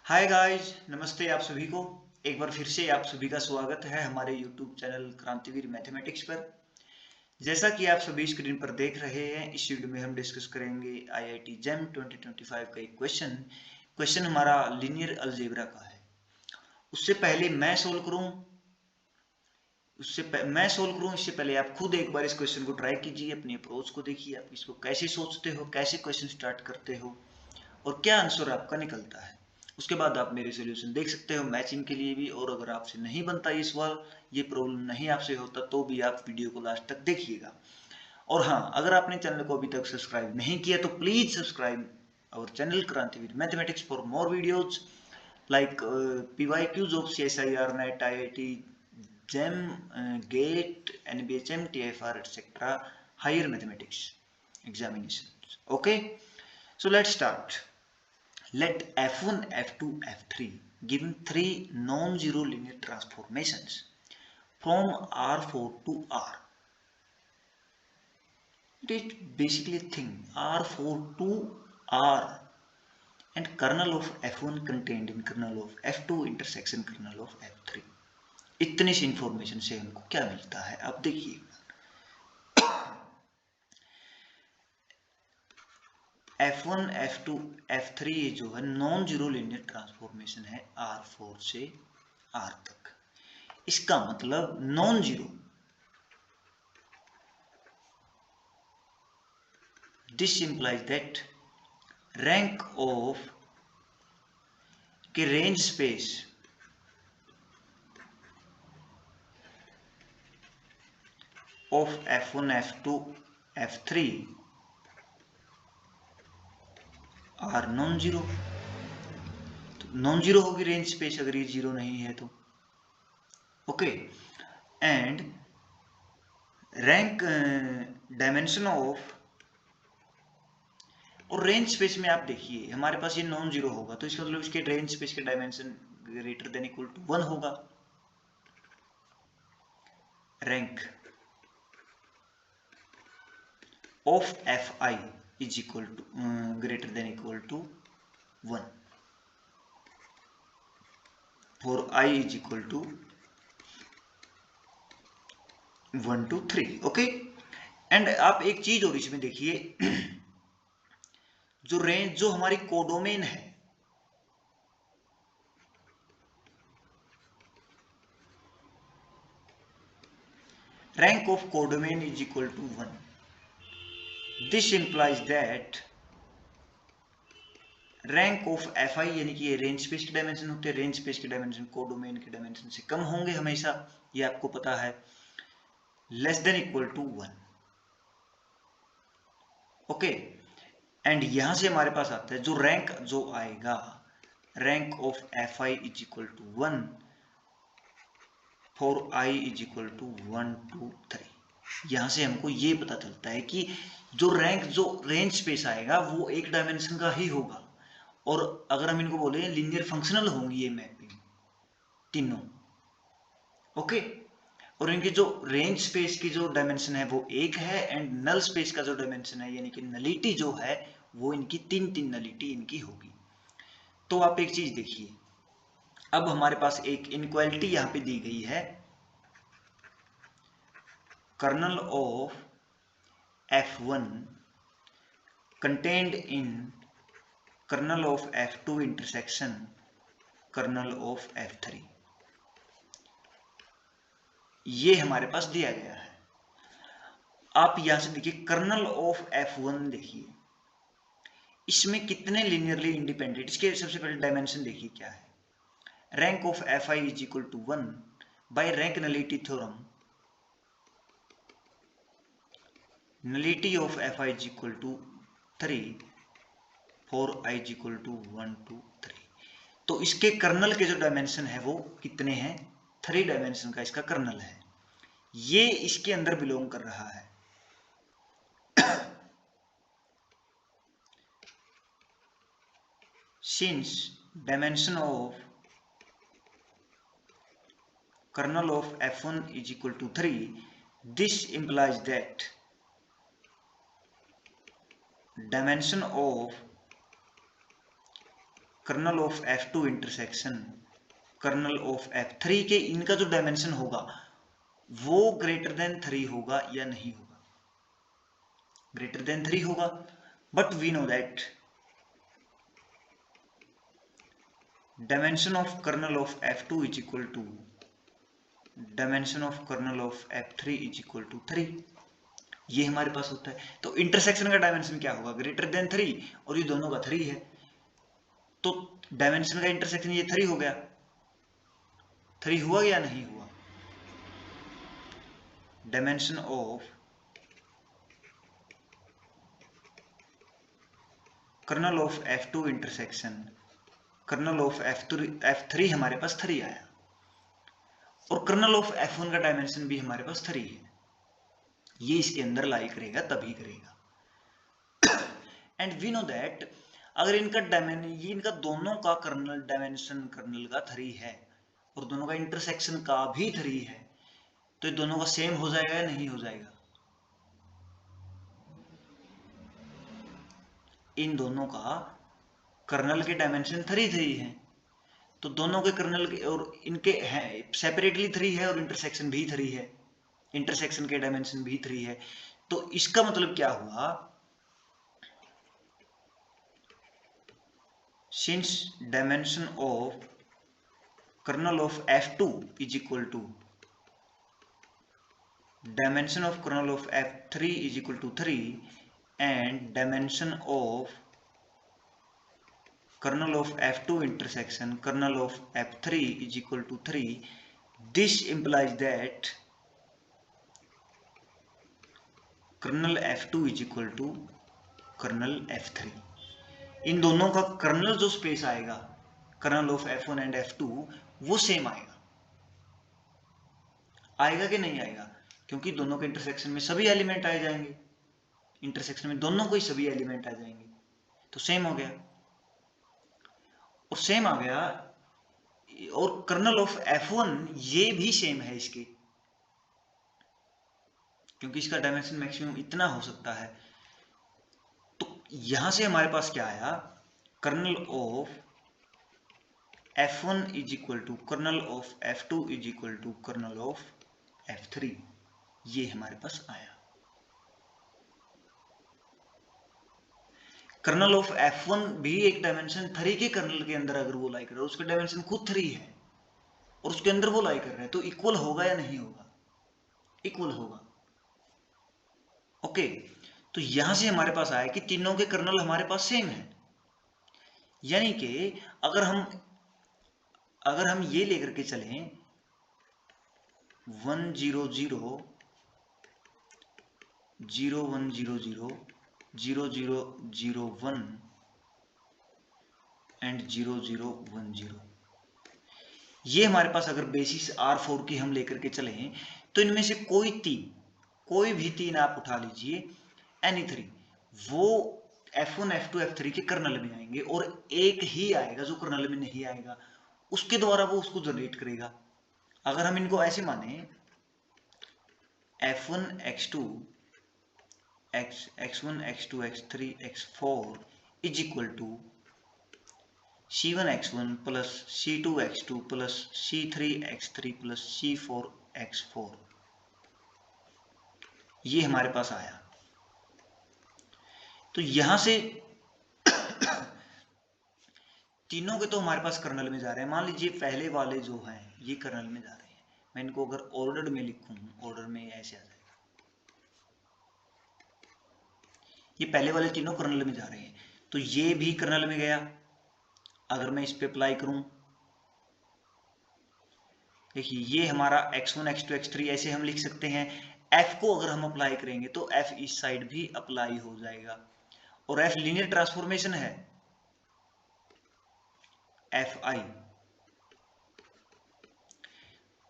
Hi guys, नमस्ते आप सभी को। एक बार फिर से आप सभी का स्वागत है हमारे यूट्यूब चैनल क्रांतिवीर मैथमेटिक्स पर। जैसा कि आप सभी स्क्रीन पर देख रहे हैं, इस वीडियो में हम डिस्कस करेंगे आईआईटी जेम 2025 का एक क्वेश्चन हमारा लीनियर अलजेब्रा का है। उससे पहले मैं सोल्व करूं इससे पहले आप खुद एक बार इस क्वेश्चन को ट्राई कीजिए, अपनी अप्रोच को देखिए, आप इसको कैसे सोचते हो, कैसे क्वेश्चन स्टार्ट करते हो और क्या आंसर आपका निकलता है। उसके बाद आप मेरे सोल्यूशन देख सकते हो मैचिंग के लिए भी। और अगर आपसे नहीं बनता ये सवाल, ये प्रॉब्लम नहीं आपसे होता, तो भी आप वीडियो को लास्ट तक देखिएगा। और हाँ, अगर आपने चैनल को अभी तक सब्सक्राइब नहीं किया तो please subscribe our channel Krantiveer mathematics for more videos like PYQs of CSIR, NET, IIT, GEM, GATE, NBHM, TFR, etc. Higher mathematics examinations. Okay, so let's start. Let F1, F2, F3 given three non-zero linear transformations from R4 to R. It is basically a thing R4 to R and kernel of F1 contained in kernel of F2 intersection kernel of F3. इतनी सी information से हमको क्या मिलता है, अब देखिए। F1, F2, F3 ये जो है नॉन जीरो लीनियर ट्रांसफॉर्मेशन है R4 से R तक। इसका मतलब non zero, this implies that rank of के range space of F1, F2, F3 are non zero. तो नॉन जीरो होगी रेंज स्पेस अगर ये जीरो नहीं है तो। Okay, and rank dimension of, और रेंज स्पेस में आप देखिए हमारे पास ये नॉन जीरो होगा तो इसका मतलब इसके रेंज स्पेस के dimension greater than equal to 1 होगा। Rank of F I is equal to greater than equal to 1 और I is equal to 1 to 3। Okay, and आप एक चीज और इसमें देखिए, जो रेंज जो हमारी कोडोमेन है, rank of codomain is equal to 1। This implies that rank of F I, यानी कि ये रेंज स्पेस के डायमेंशन होते हैं, रेंज स्पेस के डायमेंशन कोडोमेन के डायमेंशन से कम होंगे हमेशा, ये आपको पता है, less than equal to 1। Okay, and यहां से हमारे पास आता है जो रैंक जो आएगा, rank of F I is equal to 1 for I is equal to 1 2 3। यहां से हमको ये पता चलता है कि जो रैंक जो रेंज स्पेस आएगा वो एक डायमेंशन का ही होगा। और अगर हम इनको बोले लीनियर फंक्शनल होंगी ये मैपिंग तीनों। ओके, और इनकी जो रेंज स्पेस की जो डायमेंशन है वो एक है, एंड नल स्पेस का जो डायमेंशन है यानी कि नलिटी जो है वो इनकी तीन तीन नलिटी इनकी होगी। तो आप एक चीज देखिए, अब हमारे पास एक इनक्वालिटी यहां पे दी गई है, kernel of F1 contained in kernel of F2 intersection kernel of F3। ये हमारे पास दिया गया है। आप यहां से देखिए कर्नल ऑफ F1 देखिए, इसमें कितने लिनियरली इंडिपेंडेंट, इसके सबसे पहले डायमेंशन देखिए क्या है। Rank of F I is equal to 1 by rank nullity theorem, nullity of F I is equal to 3 for I is equal to 1 2 3। तो इसके कर्नल के जो डायमेंशन है वो कितने हैं, 3 डायमेंशन का इसका कर्नल है, ये इसके अंदर बिलोंग कर रहा है। Since dimension of kernel of F1 is equal to 3, this implies that dimension of kernel of F2 intersection kernel of F3 के इनका जो डायमेंशन होगा वो ग्रेटर देन 3 होगा या नहीं होगा? ग्रेटर देन 3 होगा, but we know that dimension of kernel of F2 is equal to dimension of kernel of F3 is equal to 3। ये हमारे पास होता है। तो इंटरसेक्शन का डायमेंशन क्या होगा? ग्रेटर देन 3, और ये दोनों का 3 है, तो डायमेंशन का इंटरसेक्शन ये 3 हो गया। 3 हुआ या नहीं हुआ? Dimension of kernel of F2 intersection kernel of F3 हमारे पास 3 आया, और कर्नल ऑफ F1 का डायमेंशन भी हमारे पास 3 है। ये इसके अंदर लाई करेगा तभी करेगा। एंड वी नो दैट अगर इनका दोनों का कर्नल डायमेंशन कर्नल का 3 है और दोनों का इंटरसेक्शन का भी 3 है, तो ये दोनों का सेम हो जाएगा या नहीं हो जाएगा? इन दोनों का कर्नल के डायमेंशन 3 है, तो दोनों के कर्नल के और इनके सेपरेटली 3 है और इंटरसेक्शन भी 3 है, इंटरसेक्शन के डायमेंशन भी 3 है। तो इसका मतलब क्या हुआ? Since dimension of kernel of F2 is equal to dimension of kernel of F3 is equal to 3 and dimension of kernel of F2 intersection kernel of F3 is equal to 3, this implies that kernel F2 is equal to kernel F3। इन दोनों का colonel जो space आएगा colonel of F1 and F2 वो same आएगा। आएगा कि नहीं आएगा? क्योंकि दोनों के इंटरसेक्शन में सभी एलिमेंट आ जाएंगे, इंटरसेक्शन में दोनों को ही सभी एलिमेंट आ जाएंगे, तो सेम हो गया और सेम आ गया। और कर्नल ऑफ F1 ये भी सेम है इसके, क्योंकि इसका डायमेंशन मैक्सिमम इतना हो सकता है। तो यहां से हमारे पास क्या आया? Kernel of F1 is equal to kernel of F2 is equal to kernel of F3, ये हमारे पास आया। कर्नल ऑफ F1 भी एक डायमेंशन 3 के कर्नल के अंदर अगर वो लाई कर रहा है, उसका डायमेंशन खुद 3 है और उसके अंदर वो लाई कर रहा है, तो इक्वल होगा या नहीं होगा? इक्वल होगा। ओके, तो यहां से हमारे पास आया कि तीनों के कर्नल हमारे पास सेम है, यानी कि अगर हम ये लेकर के चलें 1 0 0 0 1 0 0 0 0 0 1 एंड 0 0 1 0, ये हमारे पास अगर बेसिस R4 की हम लेकर के चलें तो इनमें से कोई भी तीन आप उठा लीजिए, एनी 3, वो F1 F2 F3 के कर्नल में आएंगे और एक ही आएगा जो कर्नल में नहीं आएगा, उसके द्वारा वो उसको जनरेट करेगा। अगर हम इनको ऐसे माने F1 X2 X1 X2 X3 X4 is equal to C1 X1 plus C2 X2 plus C3 X3 plus C4 X4, ये हमारे पास आया। तो यहां से तीनों के तो हमारे पास कर्नल में जा रहे हैं। मान लीजिए पहले वाले जो हैं ये कर्नल में जा रहे हैं, मैं इनको अगर ऑर्डर में लिखूं, ऑर्डर में ऐसे आ जाएगा, ये पहले वाले तीनों कर्नल में जा रहे हैं, तो ये भी कर्नल में गया। अगर मैं इस पे अप्लाई करूं, देखिए ये हमारा X1 X2 X3 ऐसे हम लिख सकते हैं। F को अगर हम अप्लाई करेंगे तो F इस साइड भी अप्लाई हो जाएगा, और F लीनियर ट्रांसफॉर्मेशन है Fi।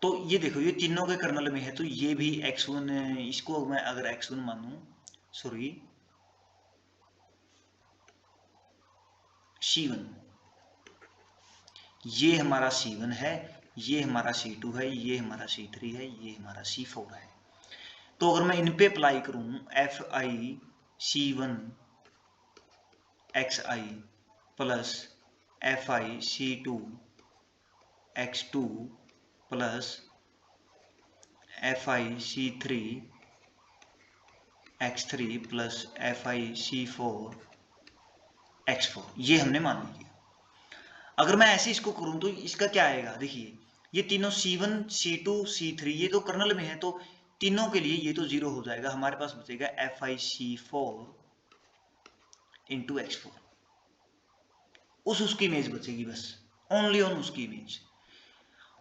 तो ये देखो ये तीनों के कर्नल में है, तो ये भी X1, इसको मैं अगर X1 मानूं, सॉरी C1, ये हमारा C1 है, ये हमारा C2 है, ये हमारा C3 है, ये हमारा C4 है। तो अगर मैं इन पे अप्लाई करूं Fi C1 Xi plus FIC2 X2 plus FIC3 X3 plus FIC4 X4, ये हमने मान लिया। अगर मैं ऐसे इसको करूं तो इसका क्या आएगा, देखिए ये तीनों C1 C2 C3 ये तो कर्नल में है, तो तीनों के लिए ये तो 0 हो जाएगा, हमारे पास बचेगा FIC4 इंटू X4। उसकी इमेज बचेगी बस, ओनली ऑन उसकी इमेज,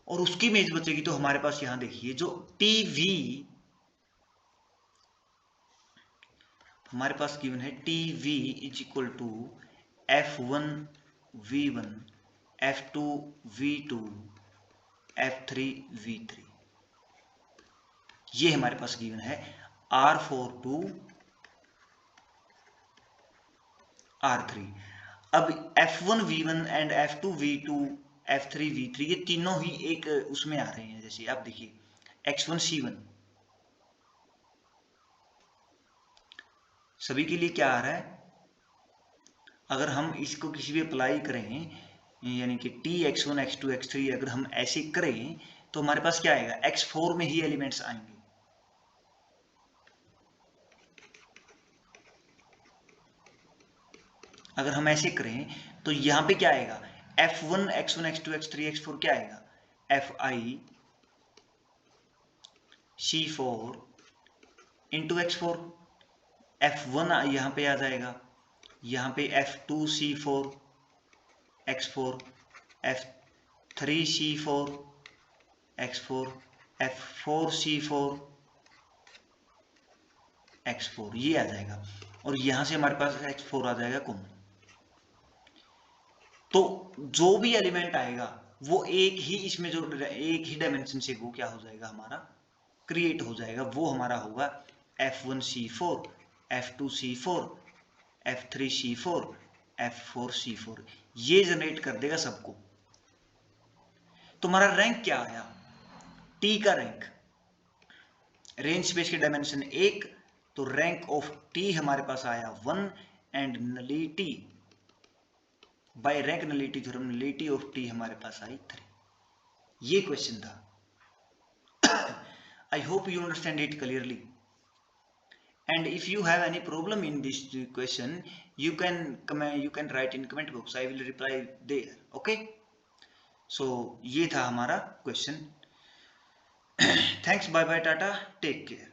और उसकी इमेज बचेगी तो हमारे पास यहां देखिए जो TV हमारे पास गिवन है, TV is equal to F1 V1 F2 V2 F3 V3, ये हमारे पास गिवन है। R4 to R3। अब F1 V1 and F2 V2 F3 V3 ये तीनों ही एक उसमें आ रहे हैं। जैसे आप देखिए X1 C1 सभी के लिए क्या आ रहा है, अगर हम इसको किसी भी अप्लाई करें, यानी कि T X1 X2 X3 अगर हम ऐसे करें तो हमारे पास क्या आएगा, X4 में ही एलिमेंट्स आएंगे। अगर हम ऐसे करें तो यहां पे क्या आएगा, F1 X1 X2 X3 X4 क्या आएगा, FI C4 into X4। F1 यहां पे आ जाएगा, यहां पे F2 C4 X4, F3 C4 X4, F4 C4 X4 ये आ जाएगा, और यहां से हमारे पास X4 आ जाएगा कॉमन। तो जो भी एलिमेंट आएगा वो एक ही इसमें जो एक ही डायमेंशन से वो क्या हो जाएगा, हमारा क्रिएट हो जाएगा। वो हमारा होगा F1 C4 F2 C4 F3 C4 F4 C4, ये जनरेट कर देगा सबको। तुम्हारा रैंक क्या आया, T का रैंक, रेंज स्पेस के डायमेंशन 1, तो रैंक ऑफ T हमारे पास आया 1 and nullity by rank nullity theorem nullity of T हमारे पास आई 3। ये क्वेश्चन था। I hope you understand it clearly, and if you have any problem in this question you can write in comment box, I will reply there, okay? So ये था हमारा question. Thanks, bye bye, tata, take care.